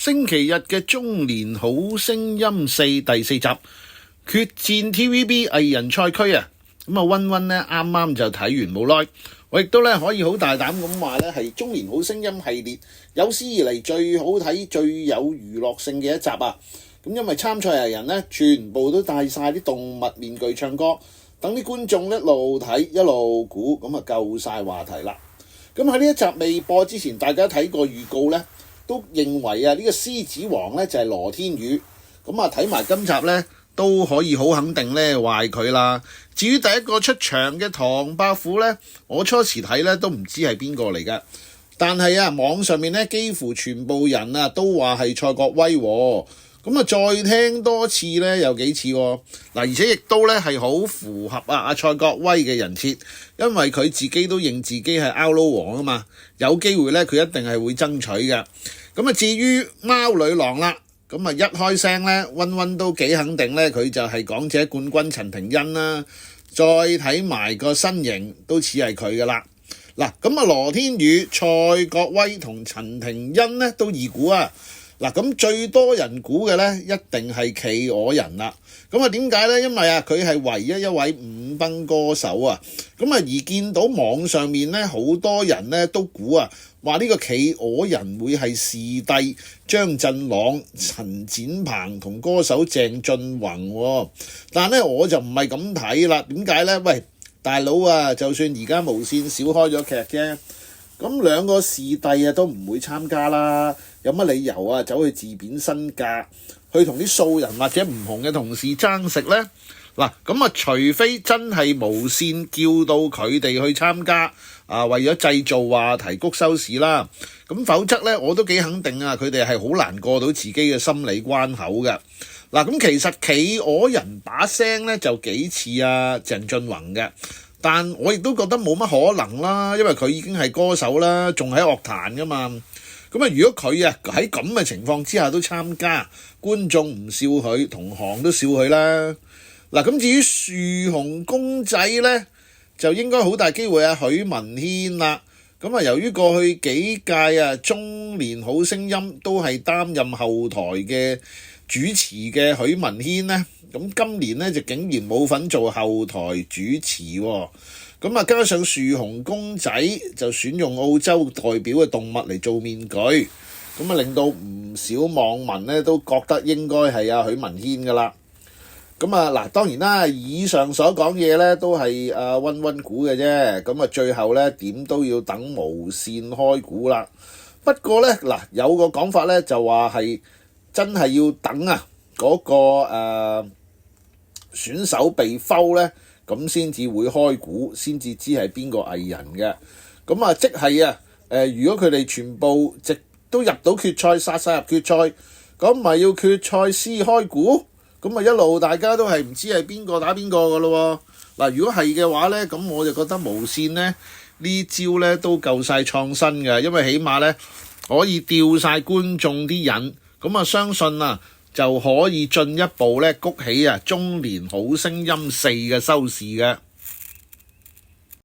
星期日嘅中年好聲音4第4集決戰 TVB 藝人賽區啊！咁啊，溫溫呢啱啱就睇完冇耐，我亦都咧可以好大膽咁話咧係中年好聲音系列有史以嚟最好睇、最有娛樂性嘅一集啊！咁因為參賽藝人呢全部都戴晒啲動物面具唱歌，等啲觀眾一路睇一路估，咁啊夠晒話題啦！咁喺呢一集未播之前，大家睇過預告呢，都認為啊呢個獅子王呢就係羅天宇，咁啊睇埋今集呢都可以好肯定呢話係佢啦。至於第一個出場嘅唐伯虎呢，我初時睇呢都唔知係邊個嚟㗎，但係啊網上面呢幾乎全部人啊都話係蔡國威喎。咁啊再聽多次呢有幾次喎，而且亦都呢係好符合阿蔡國威嘅人設，因為佢自己都認自己係 Outlaw 王啊嘛，有機會呢佢一定係會爭取嘅。咁啊至於貓女郎啦，咁啊一開聲呢溫溫都幾肯定呢佢就係港姐冠軍陳庭欣啦，再睇埋個身形都似係佢噶啦。嗱咁啊羅天宇、蔡國威同陳庭欣呢都易估啊。嗱咁最多人估嘅呢，一定係企鵝人啦。咁啊點解呢？因為啊佢係唯一一位五燈歌手啊。咁啊而見到網上面呢，好多人呢都估啊，話呢個企鵝人會係視帝張振朗、陳展鵬同歌手鄭俊弘喎。但呢我就唔係咁睇啦。點解呢？喂，大佬啊，就算而家無線少開咗劇啫，咁兩個視帝啊都唔會參加啦。有乜理由啊走去自貶身價，去同啲素人或者唔紅嘅同事爭食呢？嗱咁啊，除非真係無線叫到佢哋去參加啊，為咗製造話題谷收視啦。咁否則呢，我都幾肯定啊，佢哋係好難過到自己嘅心理關口嘅。嗱咁其實企鵝人把聲呢就幾似啊鄭俊弘嘅，但我亦都覺得冇乜可能啦，因為佢已經係歌手啦，仲喺樂壇噶嘛。咁啊，如果佢啊喺咁嘅情況之下都參加，觀眾唔笑佢，同行都笑佢啦。嗱咁至於樹熊公仔呢，就應該好大機會啊許文軒啦。咁啊，由於過去幾屆啊中年好聲音都係擔任後台嘅主持嘅許文軒呢，咁今年呢就竟然冇份做後台主持喎。咁啊，加上樹熊公仔就選用澳洲代表嘅動物嚟做面具，咁啊令到唔少網民呢都覺得應該係阿許文軒噶啦。咁啊嗱，當然啦，以上所講嘢呢都係溫溫估嘅啫。咁啊最後呢點都要等無線開估啦。不過呢嗱，有個講法呢就話係真係要等啊嗰個選手被摟呢，咁先至會開估，先至知係邊個藝人嘅。咁啊，即係啊，如果佢哋全部都入到決賽，殺晒入決賽，咁咪要決賽先開估，咁啊一路大家都係唔知係邊個打邊個㗎咯喎。嗱，如果係嘅話呢，咁我就覺得無線呢招呢都夠晒創新嘅，因為起碼呢可以吊晒觀眾啲癮，咁啊相信啊就可以進一步呢谷起啊中年好聲音4嘅收視嘅。